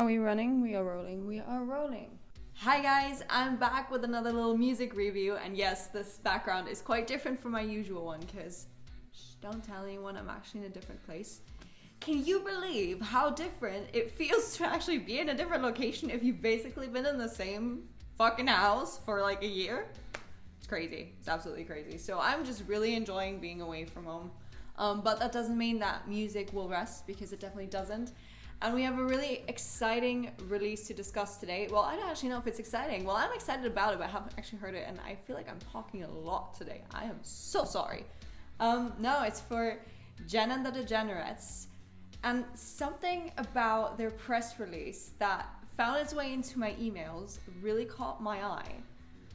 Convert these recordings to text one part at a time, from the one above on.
Are we running? We are rolling. We are rolling. Hi guys, I'm back with another little music review, and yes, this background is quite different from my usual one because don't tell anyone I'm actually in a different place. Can you believe how different it feels to actually be in a different location if you've basically been in the same fucking house for like a year? It's crazy. It's absolutely crazy. So I'm just really enjoying being away from home. But that doesn't mean that music will rest, because it definitely doesn't. And we have a really exciting release to discuss today. Well, I don't actually know if it's exciting. Well, I'm excited about it, but I haven't actually heard it, and I feel like I'm talking a lot today. I am so sorry. No, it's for Jen and the Degenerates. And something about their press release that found its way into my emails really caught my eye.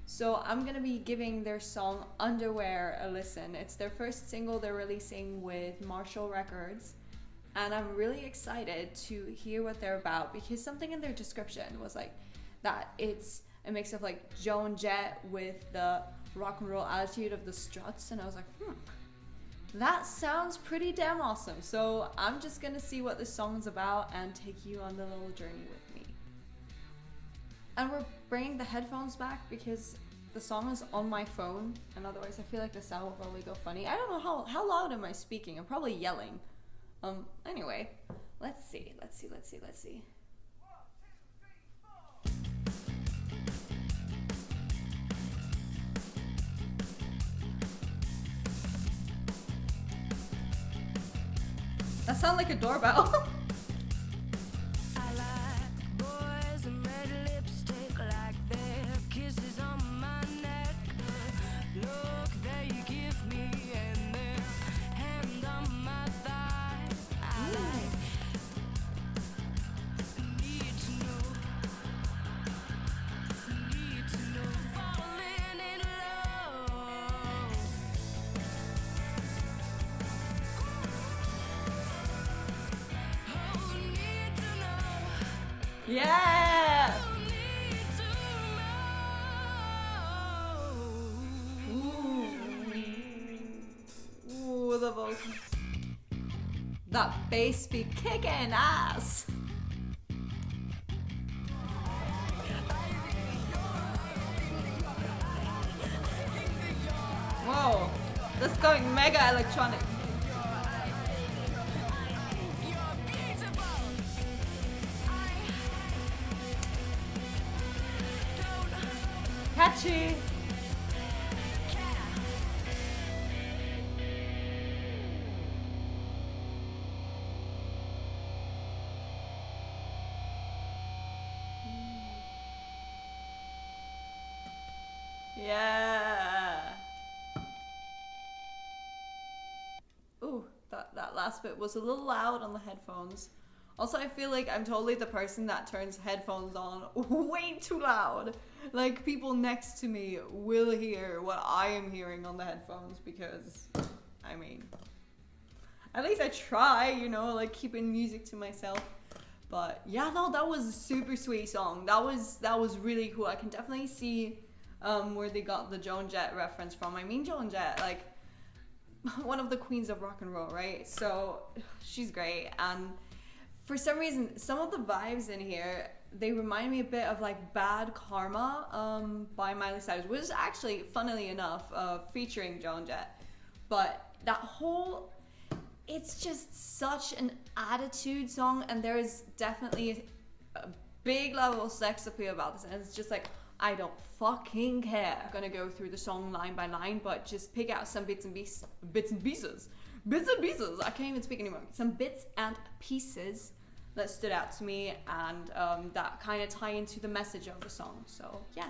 So I'm gonna be giving their song Underwear a listen. It's their first single they're releasing with Marshall Records. And I'm really excited to hear what they're about, because something in their description was like that it's a mix of like Joan Jett with the rock and roll attitude of the Struts. And I was like, that sounds pretty damn awesome. So I'm just gonna see what this song's about and take you on the little journey with me. And we're bringing the headphones back because the song is on my phone, and otherwise I feel like the sound will probably go funny. I don't know how loud am I speaking? I'm probably yelling. Anyway, let's see. That sounds like a doorbell. I like boys in red lipstick, like their kisses on my neck. Look they give me and their hand on my thigh. I like need to know falling in love. Oh, need to know. Yeah. Need to know. Ooh, the vocals. That bass be kicking ass. Whoa, this is going mega electronic. You're beautiful. Catchy. Yeah. Ooh, that last bit was a little loud on the headphones. Also, I feel like I'm totally the person that turns headphones on way too loud. Like, people next to me will hear what I am hearing on the headphones, because, I mean, at least I try, like keeping music to myself. But yeah, no, that was a super sweet song. That was really cool. I can definitely see where they got the Joan Jett reference from. I mean, Joan Jett, like, one of the queens of rock and roll, right? So she's great. And for some reason, some of the vibes in here, they remind me a bit of like Bad Karma by Miley Cyrus, which is actually, funnily enough, featuring Joan Jett. But that whole, it's just such an attitude song, and there is definitely a big level of sex appeal about this, and it's just like, I don't fucking care. I'm gonna go through the song line by line, but just pick out some bits and pieces. I can't even speak anymore. Some bits and pieces that stood out to me, and that kind of tie into the message of the song. So yeah,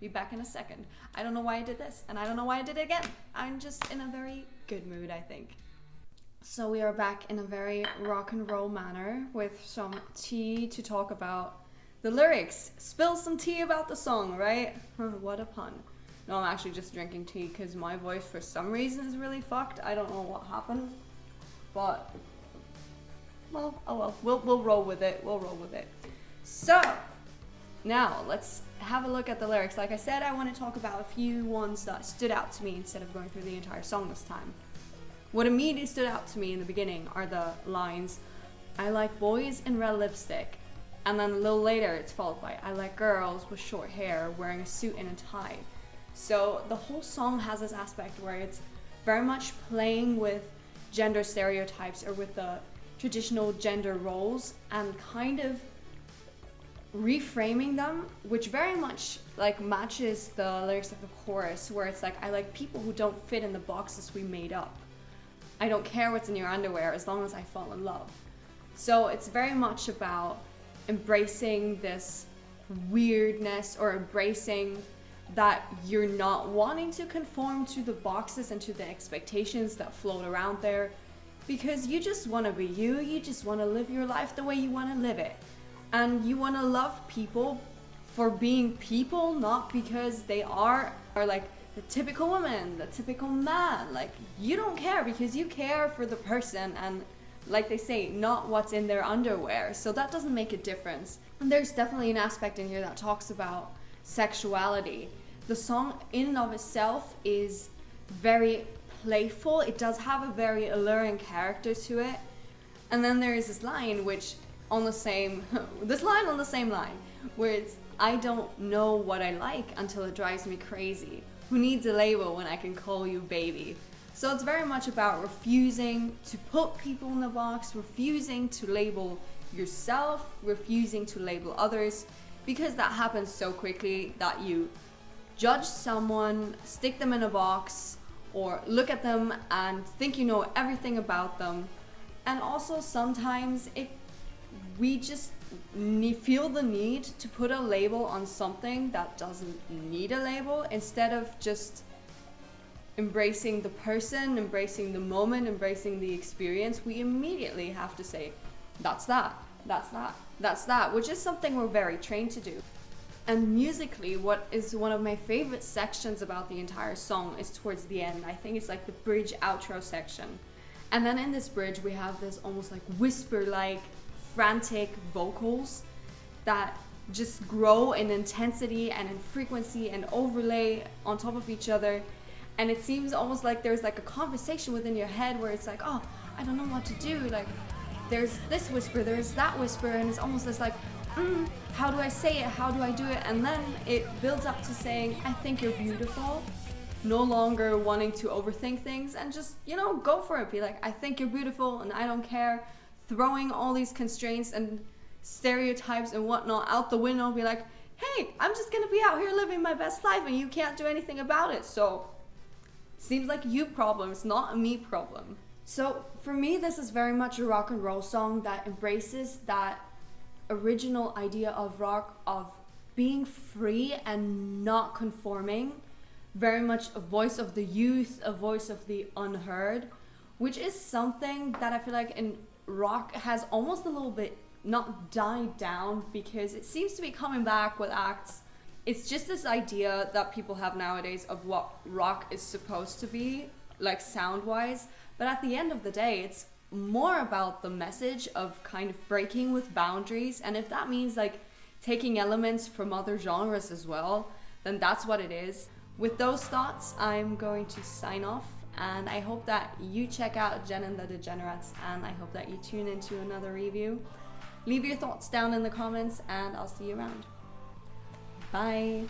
be back in a second. I don't know why I did this, and I don't know why I did it again. I'm just in a very good mood, I think. So we are back in a very rock and roll manner with some tea to talk about the lyrics. Spill some tea about the song, right? What a pun. No, I'm actually just drinking tea because my voice for some reason is really fucked. I don't know what happened, but well, oh well. We'll roll with it. So now let's have a look at the lyrics. Like I said, I want to talk about a few ones that stood out to me instead of going through the entire song this time. What immediately stood out to me in the beginning are the lines, I like boys in red lipstick, And then a little later it's followed by I like girls with short hair wearing a suit and a tie. So the whole song has this aspect where it's very much playing with gender stereotypes or with the traditional gender roles and kind of reframing them, which very much like matches the lyrics of the chorus, where it's like, I like people who don't fit in the boxes we made up. I don't care what's in your underwear as long as I fall in love. So it's very much about embracing this weirdness, or embracing that you're not wanting to conform to the boxes and to the expectations that float around there, because you just want to be you just want to live your life the way you want to live it. And you want to love people for being people, not because they are like the typical woman, the typical man. Like, you don't care because you care for the person, and like they say, not what's in their underwear. So that doesn't make a difference. And there's definitely an aspect in here that talks about sexuality. The song in and of itself is very playful. It does have a very alluring character to it. And then there is this line which on the same line where it's, I don't know what I like until it drives me crazy. Who needs a label when I can call you baby? So it's very much about refusing to put people in the box, refusing to label yourself, refusing to label others, because that happens so quickly that you judge someone, stick them in a box, or look at them and think you know everything about them. And also sometimes we just feel the need to put a label on something that doesn't need a label, instead of just embracing the person, embracing the moment, embracing the experience. We immediately have to say, that's that, which is something we're very trained to do. And musically, what is one of my favorite sections about the entire song is towards the end. I think it's like the bridge outro section. And then in this bridge, we have this almost like whisper-like, frantic vocals that just grow in intensity and in frequency and overlay on top of each other. And it seems almost like there's like a conversation within your head where it's like, oh, I don't know what to do. Like, there's this whisper, there's that whisper, and it's almost this like, how do I say it? How do I do it? And then it builds up to saying, I think you're beautiful. No longer wanting to overthink things and just, go for it. Be like, I think you're beautiful and I don't care. Throwing all these constraints and stereotypes and whatnot out the window. Be like, hey, I'm just gonna be out here living my best life and you can't do anything about it. So, seems like you problem, it's not a me problem. So for me, this is very much a rock and roll song that embraces that original idea of rock, of being free and not conforming. Very much a voice of the youth, a voice of the unheard, which is something that I feel like in rock has almost a little bit not died down, because it seems to be coming back with acts. It's just this idea that people have nowadays of what rock is supposed to be, like sound-wise. But at the end of the day, it's more about the message of kind of breaking with boundaries. And if that means like taking elements from other genres as well, then that's what it is. With those thoughts, I'm going to sign off. And I hope that you check out Jen and the Degenerates. And I hope that you tune into another review. Leave your thoughts down in the comments and I'll see you around. Bye.